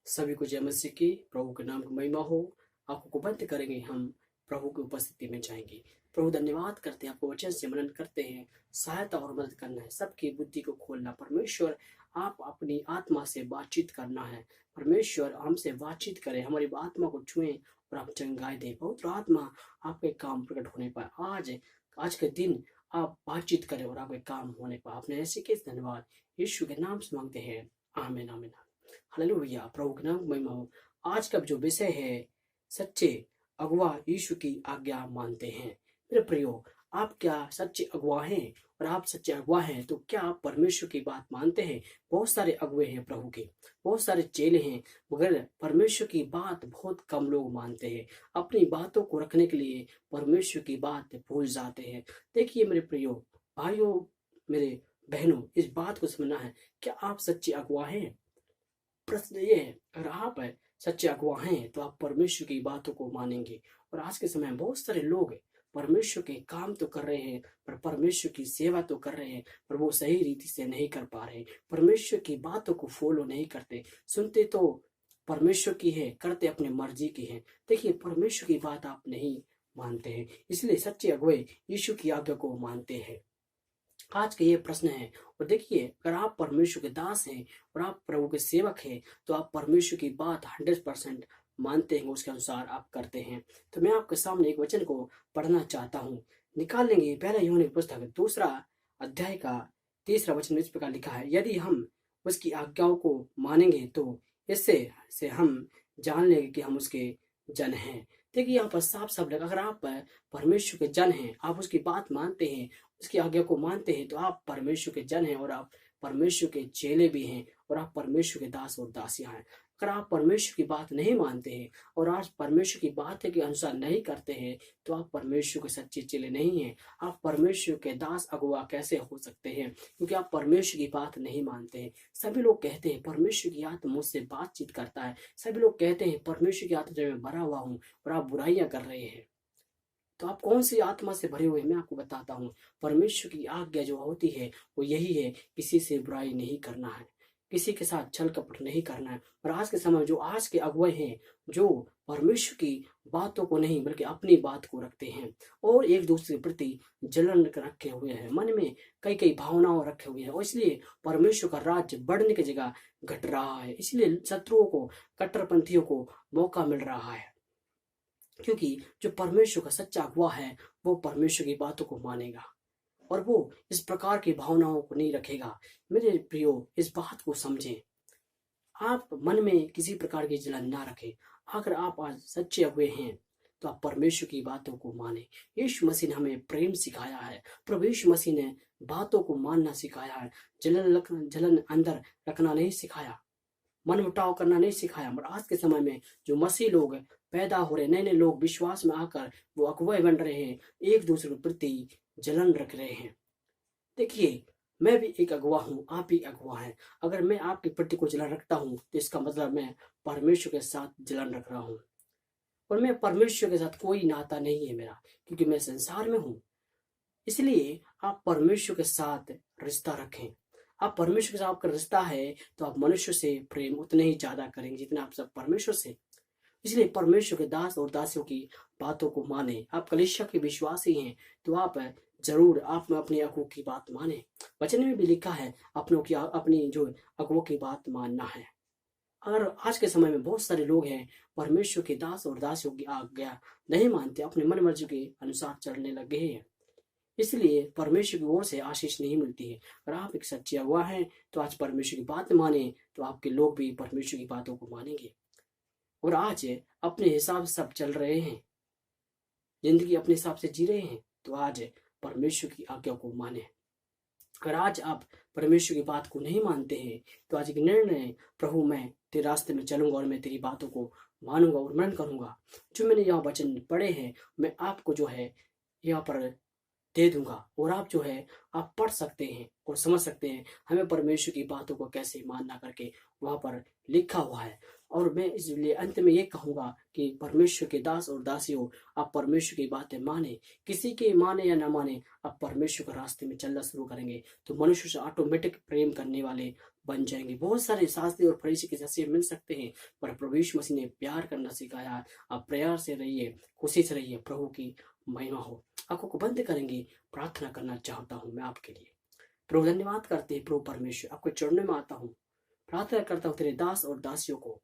सभी को जय मसीह की। प्रभु के नाम की महिमा हो। आंखों को बंद करेंगे, हम प्रभु की उपस्थिति में जाएंगे। प्रभु धन्यवाद करते हैं, आपको वचन से मनन करते हैं। सहायता और मदद करना है, सबकी बुद्धि को खोलना। परमेश्वर आप अपनी आत्मा से बातचीत करना है। परमेश्वर हमसे बातचीत करें, हमारी आत्मा को छुएं और आप चंगाई दें। पवित्र आत्मा आपके काम प्रकट होने पर आज के दिन आप बातचीत करें और आपके काम होने पर आपने ऐसे के धन्यवाद यीशु के नाम से मांगते हैं। आमीन आमीन। हालेलुया। प्रभु के नाम की महिमा हो। आज का जो विषय है, सच्चे अगुआ यीशु की आज्ञा मानते हैं। मेरे प्रियो, आप क्या सच्चे अगुआ हैं? और आप सच्चे अगुआ हैं तो क्या आप परमेश्वर की बात मानते हैं? बहुत सारे अगुए हैं प्रभु के, बहुत सारे चेले हैं, मगर परमेश्वर की बात बहुत कम लोग मानते हैं। अपनी बातों को रखने के लिए परमेश्वर की बात भूल जाते हैं। देखिए मेरे प्रियो भाइयों, मेरे बहनों, इस बात को समझना है, क्या आप सच्चे अगुआ हैं? प्रश्न ये है, अगर आप सच्चे अगुआ हैं तो आप परमेश्वर की बातों को मानेंगे। और आज के समय में बहुत सारे लोग परमेश्वर के काम तो कर रहे हैं, पर परमेश्वर की सेवा तो कर रहे हैं, पर वो सही रीति से नहीं कर पा रहे। परमेश्वर की बातों को फॉलो नहीं करते। सुनते तो परमेश्वर की है, करते अपनी मर्जी की है। देखिए, परमेश्वर की बात आप नहीं मानते हैं, इसलिए सच्चे अगुए यीशु की आज्ञा को मानते हैं। आज का ये प्रश्न है। और देखिए, अगर आप परमेश्वर के दास हैं और आप प्रभु के सेवक हैं तो आप परमेश्वर की बात 100% मानते हैं, उसके अनुसार आप करते हैं। तो मैं आपके सामने एक वचन को पढ़ना चाहता हूँ। निकाल लेंगे पहला यूहन्ना की पुस्तक 2 अध्याय का 3 वचन में इस प्रकार लिखा है, यदि हम उसकी आज्ञाओं को मानेंगे तो इससे से हम जान लेंगे कि हम उसके जन हैं। देखिए, यहाँ पर साफ साफ लगा, अगर आप परमेश्वर के जन हैं, आप उसकी बात मानते हैं, उसकी आज्ञा को मानते हैं, तो आप परमेश्वर के जन हैं और आप परमेश्वर के चेले भी हैं और आप परमेश्वर के दास और दासियां हैं। अगर आप परमेश्वर की बात नहीं मानते हैं और आज परमेश्वर की बात के अनुसार नहीं करते हैं तो आप परमेश्वर के सच्चे चेले नहीं हैं। आप परमेश्वर के दास अगुआ कैसे हो सकते हैं? क्योंकि आप परमेश्वर की बात नहीं मानते हैं। सभी लोग कहते हैं परमेश्वर की आत्मा मुझसे बातचीत करता है। सभी लोग कहते हैं परमेश्वर की आत्मा में भरा हुआ हूँ, और आप बुराइयां कर रहे हैं। तो आप कौन सी आत्मा से भरे हुए हैं? मैं आपको बताता हूँ। परमेश्वर की आज्ञा जो होती है वो यही है, किसी से बुराई नहीं करना है, किसी के साथ छल कपट नहीं करना है। और आज के समय जो आज के अगुए हैं, जो परमेश्वर की बातों को नहीं बल्कि अपनी बात को रखते हैं और एक दूसरे के प्रति जलन रखे हुए हैं, मन में कई कई भावनाओं रखे हुए हैं, और इसलिए परमेश्वर का राज्य बढ़ने की जगह घट रहा है। इसलिए शत्रुओं को, कट्टरपंथियों को मौका मिल रहा है। क्योंकि जो परमेश्वर का सच्चा अगुआ है वो परमेश्वर की बातों को मानेगा और वो इस प्रकार की भावनाओं को नहीं रखेगा। मेरे प्रियो, इस बात को समझें। आप मन में किसी प्रकार की जलन ना रखें। अगर आप आज सच्चे अगुए हैं तो आप परमेश्वर की बातों को माने। यीशु मसीह ने हमें प्रेम सिखाया है। प्रभु यीशु मसीह ने बातों को मानना सिखाया है। जलन अंदर रखना नहीं सिखाया, मन मुटाव करना नहीं सिखाया। और आज के समय में जो मसीह लोग पैदा हो रहे, नए नए लोग विश्वास में आकर वो अगुवाई बन रहे हैं, एक दूसरे के प्रति जलन रख रहे हैं। देखिए, मैं भी एक अगुवा हूँ, आप भी अगुवा हैं। अगर मैं आपके प्रति को जलन रखता हूँ तो इसका मतलब मैं परमेश्वर के साथ जलन रख रहा हूँ, और मैं परमेश्वर के साथ कोई नाता नहीं है मेरा, क्योंकि मैं संसार में हूँ। इसलिए आप परमेश्वर के साथ रिश्ता रखें। आप परमेश्वर के साथ आपका रिश्ता है तो आप मनुष्य से प्रेम उतने ही ज्यादा करेंगे जितना आप सब परमेश्वर से। इसलिए परमेश्वर के दास और दासियों की बातों को माने। आप कलीसिया के विश्वासी हैं तो आप जरूर आप में अपने अगुओं की बात माने। वचन में भी लिखा है अपनी जो अगुओं की बात मानना है। अगर आज के समय में बहुत सारे लोग हैं परमेश्वर के दास और दासियों की आज्ञा नहीं मानते, अपने मन मर्जी के अनुसार चलने लगे हैं, इसलिए परमेश्वर की ओर से आशीष नहीं मिलती है। अगर आप एक सच्चे अगुआ हैं तो आज परमेश्वर की बात माने तो आपके लोग भी परमेश्वर की बातों को मानेंगे। और आज अपने हिसाब से सब चल रहे हैं, जिंदगी अपने हिसाब से जी रहे हैं, तो आज परमेश्वर की आज्ञा को माने। अगर आज आप परमेश्वर की बात को नहीं मानते हैं तो आज एक निर्णय, प्रभु मैं तेरे रास्ते में चलूंगा और मैं तेरी बातों को मानूंगा और मनन करूंगा। जो मैंने यहाँ वचन पढ़े हैं मैं आपको जो है यहाँ पर दे दूंगा, और आप जो है आप पढ़ सकते हैं और समझ सकते हैं हमें परमेश्वर की बातों को कैसे मानना करके वहां पर लिखा हुआ है। और मैं इसलिए अंत में ये कहूंगा कि परमेश्वर के दास और दासियों, आप परमेश्वर की बातें माने। किसी के माने या ना माने, आप परमेश्वर के रास्ते में चलना शुरू करेंगे तो मनुष्य से ऑटोमेटिक प्रेम करने वाले बन जाएंगे। बहुत सारे शास्त्री और फरीसी के जैसे मिल सकते हैं, पर प्रभु यीशु मसीह ने प्यार करना सिखाया। आप प्यार से रहिए, खुशी से रहिए। प्रभु की महिमा हो। आंखों को बंद करेंगे, प्रार्थना करना चाहता हूँ मैं आपके लिए। प्रभु धन्यवाद करते हैं प्रभु परमेश्वर, आपको चरणों में आता हूँ, प्रार्थना करता हूँ तेरे दास और दासियों को।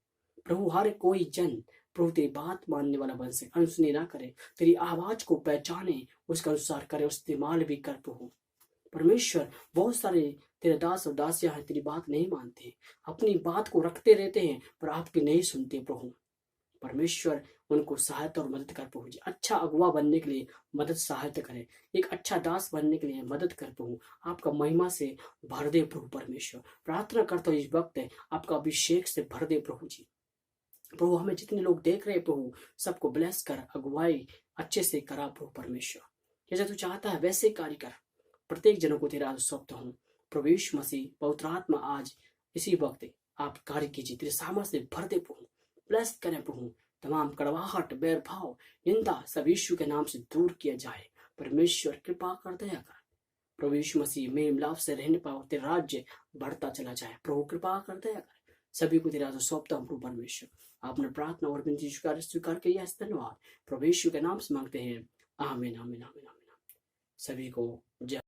प्रभु हर कोई जन प्रभु तेरी बात मानने वाला बन सके, अनसुनी ना करे, तेरी आवाज को पहचाने, उसका अनुसार करे, उस इस्तेमाल भी कर प्रभु परमेश्वर। बहुत सारे तेरे दास और दासियां हैं, तेरी बात नहीं मानते, अपनी बात को रखते रहते हैं पर आपकी नहीं सुनते प्रभु परमेश्वर। उनको सहायता और मदद कर प्रभु जी। अच्छा अगुवा बनने के लिए मदद सहायता करें, एक अच्छा दास बनने के लिए मदद कर प्रभु। आपका महिमा से भर दे प्रभु परमेश्वर। प्रार्थना करता हूँ इस वक्त है आपका अभिषेक से भर दे प्रभु जी। प्रभु हमें जितने लोग देख रहे हैं प्रभु, सबको ब्लेस कर, अगुवाई अच्छे से करा प्रभु परमेश्वर। जैसे तू चाहता है वैसे कार्य कर। प्रत्येक जनों को तेरा सौंपता हूँ प्रभु यीशु मसीह। पवित्र आत्मा आज इसी वक्त आप कार्य कीजिए, तेरे सामर्थ्य से भर दे प्रभु। ब्लेस करें प्रभु। तमाम कड़वाहट, बैर भाव, निंदा सब यीशु के नाम से दूर किया जाए। परमेश्वर कृपा कर, दया कर प्रभु यीशु मसीह। मेरे मिलाप से रहने पाओ, तेरा राज्य बढ़ता चला जाए। प्रभु कृपा कर, दया कर। सभी को तेरा सौंपता हूँ प्रभु परमेश्वर। आपने प्रार्थना और विनती स्वीकार किया, धन्यवाद। प्रभु यीशु के नाम से मांगते हैं, आमीन आमीन आमीन आमीन। सभी को जय